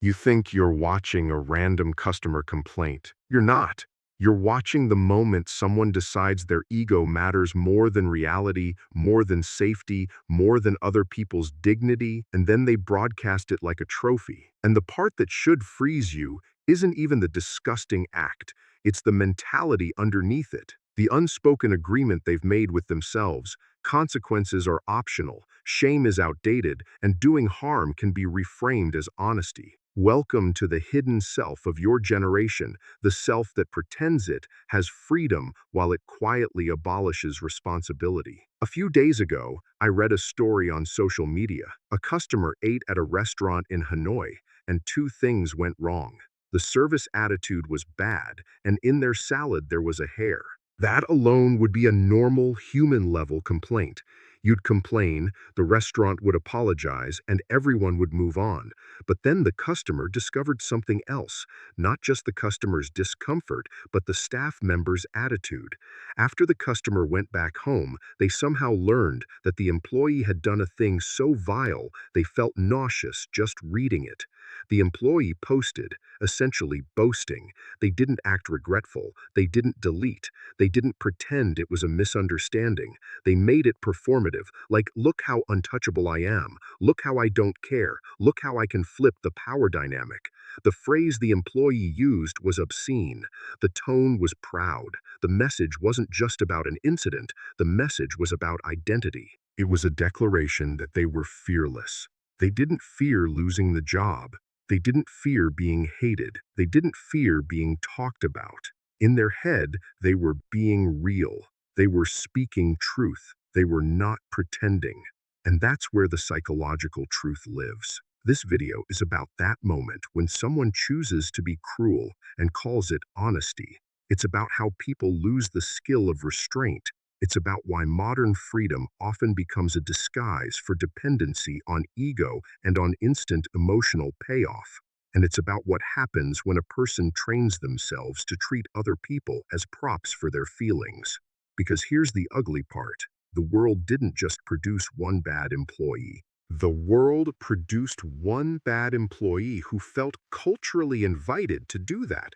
You think you're watching a random customer complaint. You're not. You're watching the moment someone decides their ego matters more than reality, more than safety, more than other people's dignity, and then they broadcast it like a trophy. And the part that should freeze you isn't even the disgusting act. It's the mentality underneath it. The unspoken agreement they've made with themselves. Consequences are optional, shame is outdated, and doing harm can be reframed as honesty. Welcome to the hidden self of your generation, the self that pretends it has freedom while it quietly abolishes responsibility. A few days ago, I read a story on social media. A customer ate at a restaurant in Hanoi, and two things went wrong. The service attitude was bad, and in their salad there was a hair. That alone would be a normal human-level complaint. You'd complain, the restaurant would apologize, and everyone would move on. But then the customer discovered something else, not just the customer's discomfort, but the staff member's attitude. After the customer went back home, they somehow learned that the employee had done a thing so vile they felt nauseous just reading it. The employee posted, essentially boasting. They didn't act regretful. They didn't delete. They didn't pretend it was a misunderstanding. They made it performative, like, look how untouchable I am, look how I don't care, look how I can flip the power dynamic. The phrase the employee used was obscene. The tone was proud. The message wasn't just about an incident, the message was about identity. It was a declaration that they were fearless. They didn't fear losing the job. They didn't fear being hated. They didn't fear being talked about. In their head, they were being real. They were speaking truth. They were not pretending. And that's where the psychological truth lives. This video is about that moment when someone chooses to be cruel and calls it honesty. It's about how people lose the skill of restraint. It's about why modern freedom often becomes a disguise for dependency on ego and on instant emotional payoff. And it's about what happens when a person trains themselves to treat other people as props for their feelings. Because here's the ugly part. The world didn't just produce one bad employee. The world produced one bad employee who felt culturally invited to do that.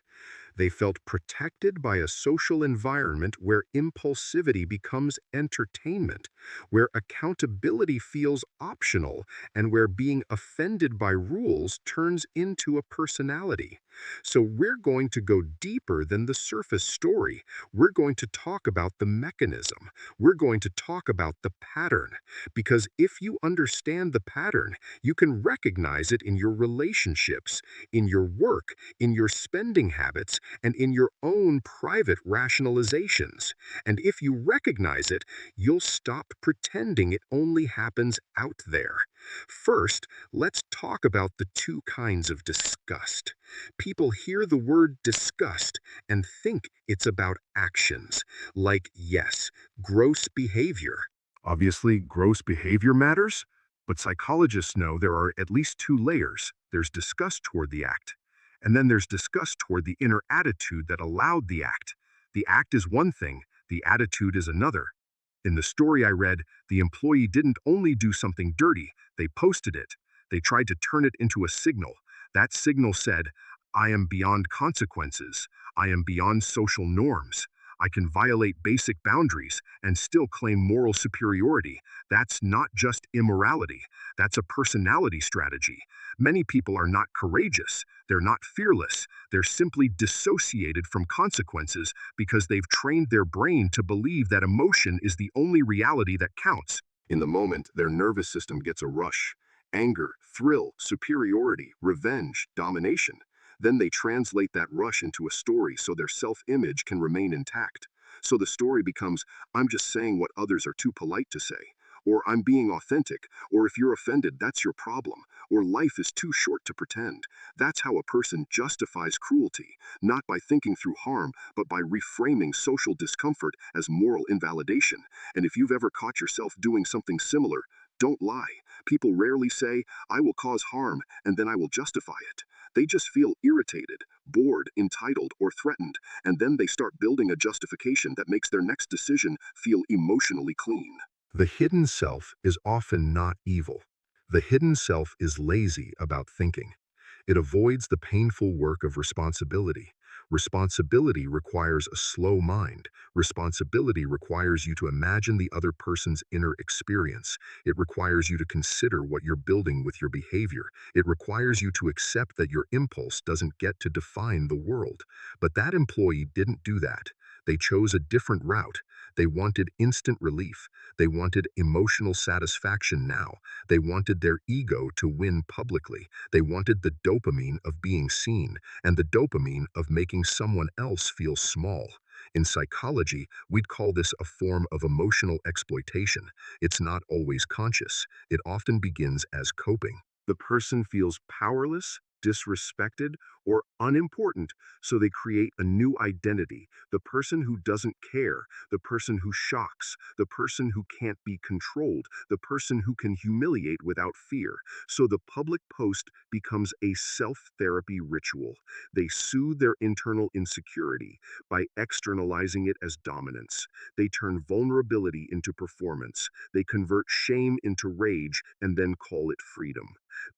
They felt protected by a social environment where impulsivity becomes entertainment, where accountability feels optional, and where being offended by rules turns into a personality. So we're going to go deeper than the surface story. We're going to talk about the mechanism. We're going to talk about the pattern. Because if you understand the pattern, you can recognize it in your relationships, in your work, in your spending habits, and in your own private rationalizations. And if you recognize it, you'll stop pretending it only happens out there. First, let's talk about the two kinds of disgust. People hear the word disgust and think it's about actions, like, yes, gross behavior. Obviously, gross behavior matters, but psychologists know there are at least two layers. There's disgust toward the act, and then there's disgust toward the inner attitude that allowed the act. The act is one thing, the attitude is another. In the story I read, the employee didn't only do something dirty, they posted it. They tried to turn it into a signal. That signal said, I am beyond consequences. I am beyond social norms. I can violate basic boundaries and still claim moral superiority. That's not just immorality. That's a personality strategy. Many people are not courageous. They're not fearless. They're simply dissociated from consequences because they've trained their brain to believe that emotion is the only reality that counts. In the moment, their nervous system gets a rush. Anger, thrill, superiority, revenge, domination. Then they translate that rush into a story so their self-image can remain intact. So the story becomes, I'm just saying what others are too polite to say. Or I'm being authentic. Or if you're offended, that's your problem. Or life is too short to pretend. That's how a person justifies cruelty, not by thinking through harm, but by reframing social discomfort as moral invalidation. And if you've ever caught yourself doing something similar, don't lie. People rarely say, I will cause harm, and then I will justify it. They just feel irritated, bored, entitled, or threatened, and then they start building a justification that makes their next decision feel emotionally clean. The hidden self is often not evil. The hidden self is lazy about thinking. It avoids the painful work of responsibility. Responsibility requires a slow mind. Responsibility requires you to imagine the other person's inner experience. It requires you to consider what you're building with your behavior. It requires you to accept that your impulse doesn't get to define the world. But that employee didn't do that. They chose a different route. They wanted instant relief. They wanted emotional satisfaction now. They wanted their ego to win publicly. They wanted the dopamine of being seen and the dopamine of making someone else feel small. In psychology, we'd call this a form of emotional exploitation. It's not always conscious. It often begins as coping. The person feels powerless, disrespected, or unimportant, so they create a new identity, the person who doesn't care, the person who shocks, the person who can't be controlled, the person who can humiliate without fear. So the public post becomes a self-therapy ritual. They soothe their internal insecurity by externalizing it as dominance. They turn vulnerability into performance. They convert shame into rage and then call it freedom.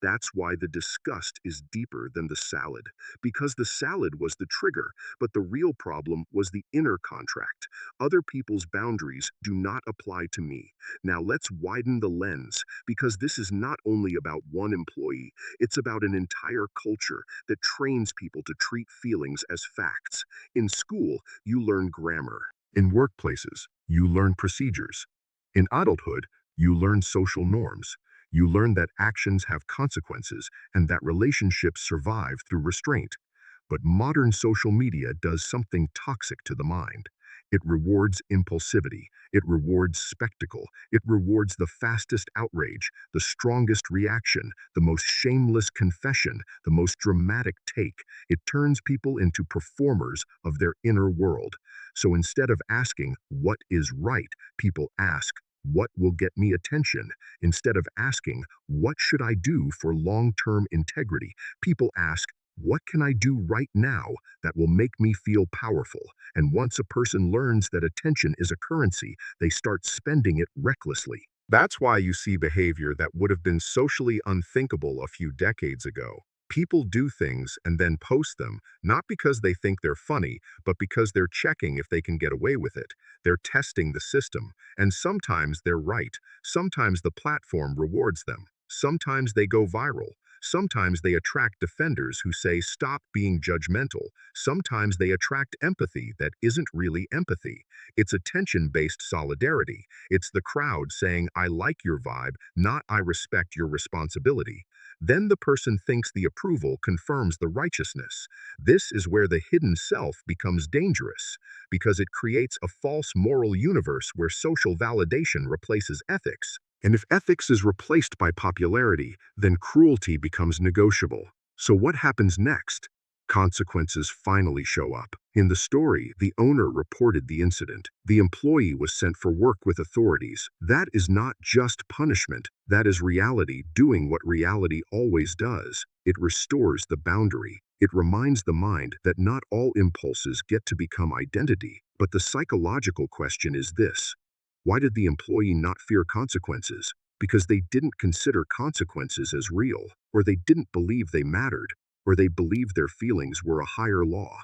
That's why the disgust is deeper than the salad, because the salad was the trigger, but the real problem was the inner contract. Other people's boundaries do not apply to me. Now let's widen the lens, because this is not only about one employee, it's about an entire culture that trains people to treat feelings as facts. In school, you learn grammar. In workplaces, you learn procedures. In adulthood, you learn social norms. You learn that actions have consequences and that relationships survive through restraint. But modern social media does something toxic to the mind. It rewards impulsivity. It rewards spectacle. It rewards the fastest outrage, the strongest reaction, the most shameless confession, the most dramatic take. It turns people into performers of their inner world. So instead of asking, what is right, people ask, what will get me attention? Instead of asking, what should I do for long-term integrity? People ask, what can I do right now that will make me feel powerful? And once a person learns that attention is a currency, they start spending it recklessly. That's why you see behavior that would have been socially unthinkable a few decades ago. People do things and then post them, not because they think they're funny, but because they're checking if they can get away with it. They're testing the system. And sometimes they're right. Sometimes the platform rewards them. Sometimes they go viral. Sometimes they attract defenders who say, stop being judgmental. Sometimes they attract empathy that isn't really empathy. It's attention-based solidarity. It's the crowd saying, I like your vibe, not I respect your responsibility. Then the person thinks the approval confirms the righteousness. This is where the hidden self becomes dangerous, because it creates a false moral universe where social validation replaces ethics. And if ethics is replaced by popularity, then cruelty becomes negotiable. So what happens next? Consequences finally show up. In the story, the owner reported the incident. The employee was sent for work with authorities. That is not just punishment. That is reality doing what reality always does. It restores the boundary. It reminds the mind that not all impulses get to become identity. But the psychological question is this: why did the employee not fear consequences? Because they didn't consider consequences as real, or they didn't believe they mattered, or they believed their feelings were a higher law.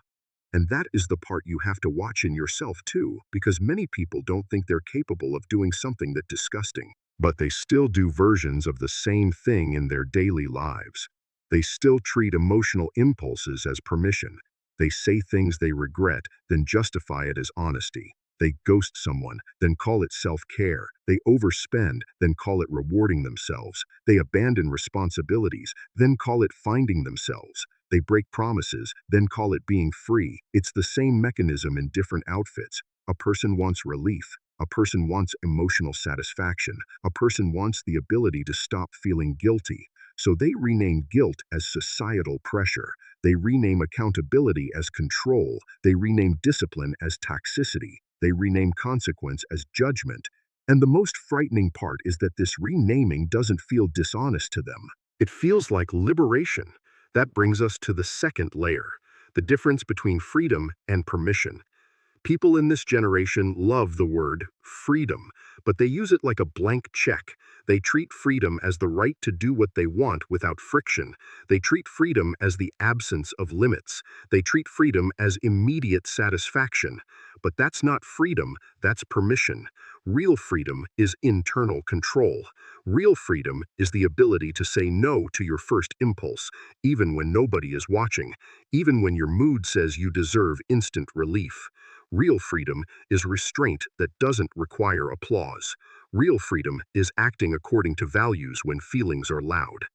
And that is the part you have to watch in yourself too, because many people don't think they're capable of doing something that disgusting. But they still do versions of the same thing in their daily lives. They still treat emotional impulses as permission. They say things they regret, then justify it as honesty. They ghost someone, then call it self-care. They overspend, then call it rewarding themselves. They abandon responsibilities, then call it finding themselves. They break promises, then call it being free. It's the same mechanism in different outfits. A person wants relief. A person wants emotional satisfaction. A person wants the ability to stop feeling guilty. So they rename guilt as societal pressure. They rename accountability as control. They rename discipline as toxicity. They rename consequence as judgment. And the most frightening part is that this renaming doesn't feel dishonest to them. It feels like liberation. That brings us to the second layer, the difference between freedom and permission. People in this generation love the word freedom, but they use it like a blank check. They treat freedom as the right to do what they want without friction. They treat freedom as the absence of limits. They treat freedom as immediate satisfaction. But that's not freedom, that's permission. Real freedom is internal control. Real freedom is the ability to say no to your first impulse, even when nobody is watching, even when your mood says you deserve instant relief. Real freedom is restraint that doesn't require applause. Real freedom is acting according to values when feelings are loud.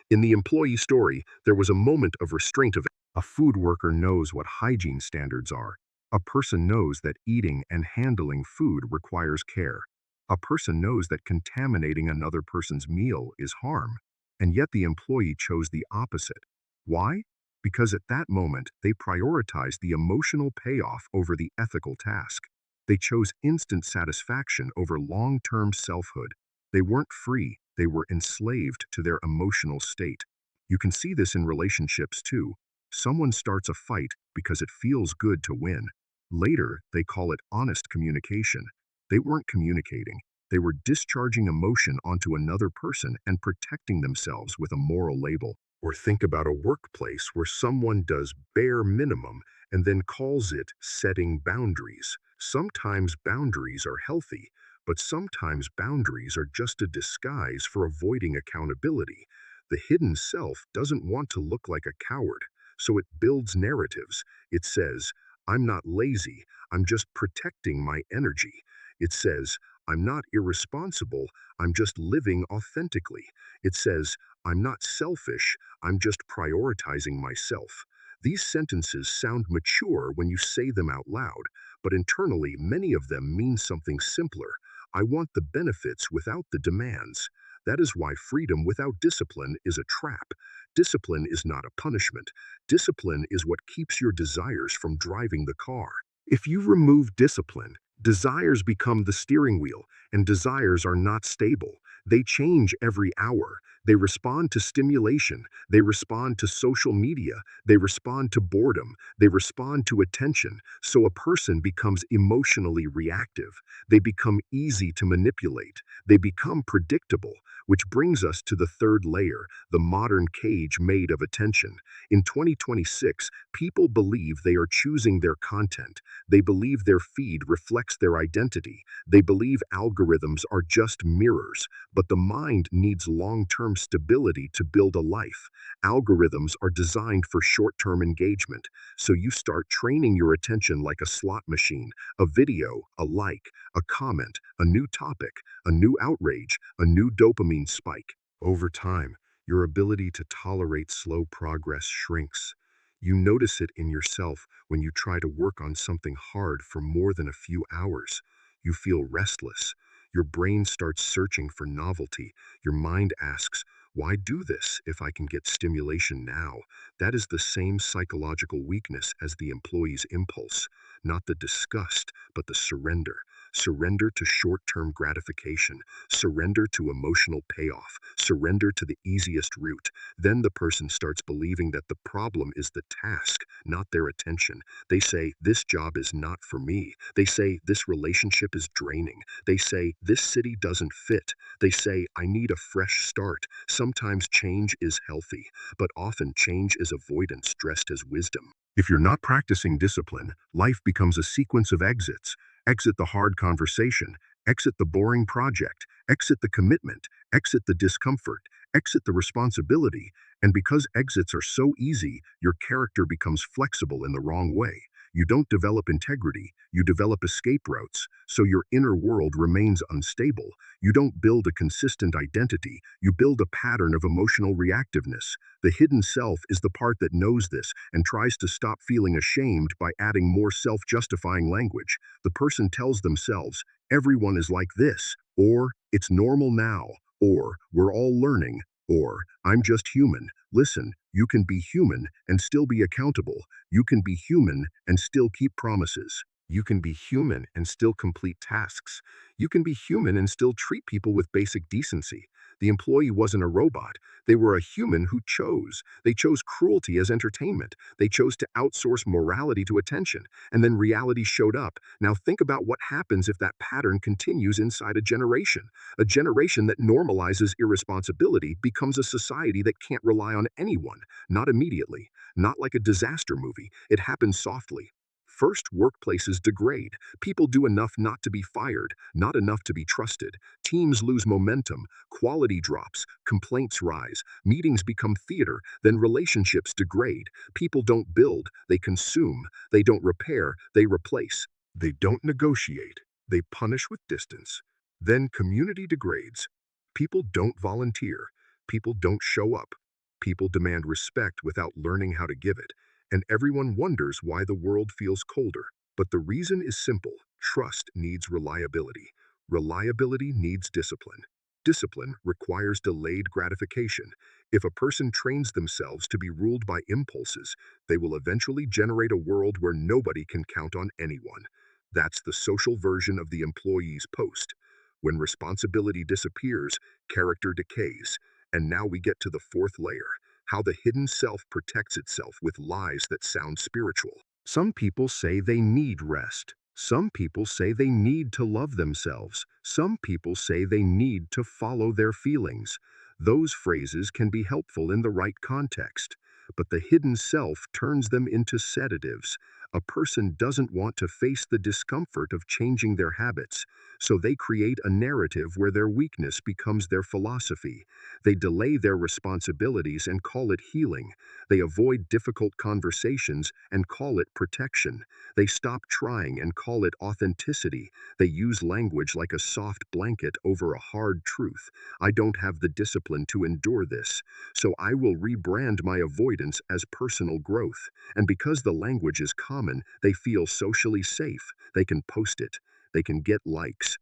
In the employee story, there was a moment of restraint of a food worker knows what hygiene standards are. A person knows that eating and handling food requires care. A person knows that contaminating another person's meal is harm. And yet the employee chose the opposite. Why? Because at that moment, they prioritized the emotional payoff over the ethical task. They chose instant satisfaction over long-term selfhood. They weren't free, they were enslaved to their emotional state. You can see this in relationships too. Someone starts a fight because it feels good to win. Later, they call it honest communication. They weren't communicating. They were discharging emotion onto another person and protecting themselves with a moral label. Or think about a workplace where someone does bare minimum and then calls it setting boundaries. Sometimes boundaries are healthy, but sometimes boundaries are just a disguise for avoiding accountability. The hidden self doesn't want to look like a coward, so it builds narratives. It says, I'm not lazy, I'm just protecting my energy. It says, I'm not irresponsible, I'm just living authentically. It says, I'm not selfish, I'm just prioritizing myself. These sentences sound mature when you say them out loud, but internally many of them mean something simpler. I want the benefits without the demands. That is why freedom without discipline is a trap. Discipline is not a punishment. Discipline is what keeps your desires from driving the car. If you remove discipline, desires become the steering wheel, and desires are not stable. They change every hour. They respond to stimulation. They respond to social media. They respond to boredom. They respond to attention. So a person becomes emotionally reactive. They become easy to manipulate. They become predictable, which brings us to the third layer, the modern cage made of attention. In 2026, people believe they are choosing their content. They believe their feed reflects their identity. They believe algorithms are just mirrors. But the mind needs long-term stability to build a life. Algorithms are designed for short-term engagement, so you start training your attention like a slot machine. A video, a like, a comment, a new topic, a new outrage, a new dopamine spike. Over time, your ability to tolerate slow progress shrinks. You notice it in yourself when you try to work on something hard for more than a few hours. You feel restless. Your brain starts searching for novelty. Your mind asks, why do this if I can get stimulation now? That is the same psychological weakness as the employee's impulse. Not the disgust, but the surrender. Surrender to short-term gratification. Surrender to emotional payoff. Surrender to the easiest route. Then the person starts believing that the problem is the task, not their attention. They say, this job is not for me. They say, this relationship is draining. They say, this city doesn't fit. They say, I need a fresh start. Sometimes change is healthy, but often change is avoidance dressed as wisdom. If you're not practicing discipline, life becomes a sequence of exits. Exit the hard conversation, exit the boring project, exit the commitment, exit the discomfort, exit the responsibility. And because exits are so easy, your character becomes flexible in the wrong way. You don't develop integrity, you develop escape routes, so your inner world remains unstable. You don't build a consistent identity, you build a pattern of emotional reactiveness. The hidden self is the part that knows this and tries to stop feeling ashamed by adding more self-justifying language. The person tells themselves, everyone is like this, or it's normal now, or we're all learning, or I'm just human. Listen, you can be human and still be accountable. You can be human and still keep promises. You can be human and still complete tasks. You can be human and still treat people with basic decency. The employee wasn't a robot. They were a human who chose. They chose cruelty as entertainment. They chose to outsource morality to attention. And then reality showed up. Now think about what happens if that pattern continues inside a generation. A generation that normalizes irresponsibility becomes a society that can't rely on anyone, not immediately, not like a disaster movie. It happens softly. First, workplaces degrade. People do enough not to be fired, not enough to be trusted. Teams lose momentum, quality drops, complaints rise, meetings become theater, then relationships degrade. People don't build, they consume. They don't repair, they replace. They don't negotiate, they punish with distance. Then community degrades. People don't volunteer. People don't show up. People demand respect without learning how to give it. And everyone wonders why the world feels colder. But the reason is simple. Trust needs reliability. Reliability needs discipline. Discipline requires delayed gratification. If a person trains themselves to be ruled by impulses, they will eventually generate a world where nobody can count on anyone. That's the social version of the employee's post. When responsibility disappears, character decays. And now we get to the fourth layer, how the hidden self protects itself with lies that sound spiritual. Some people say they need rest. Some people say they need to love themselves. Some people say they need to follow their feelings. Those phrases can be helpful in the right context, but the hidden self turns them into sedatives. A person doesn't want to face the discomfort of changing their habits, so they create a narrative where their weakness becomes their philosophy. They delay their responsibilities and call it healing. They avoid difficult conversations and call it protection. They stop trying and call it authenticity. They use language like a soft blanket over a hard truth. I don't have the discipline to endure this, so I will rebrand my avoidance as personal growth. And because the language is common, they feel socially safe. They can post it. They can get likes.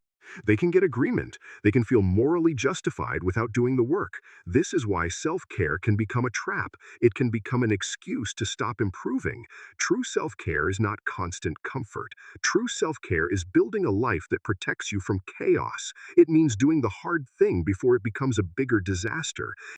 They can get agreement. They can feel morally justified without doing the work. This is why self-care can become a trap. It can become an excuse to stop improving. True self-care is not constant comfort. True self-care is building a life that protects you from chaos. It means doing the hard thing before it becomes a bigger disaster.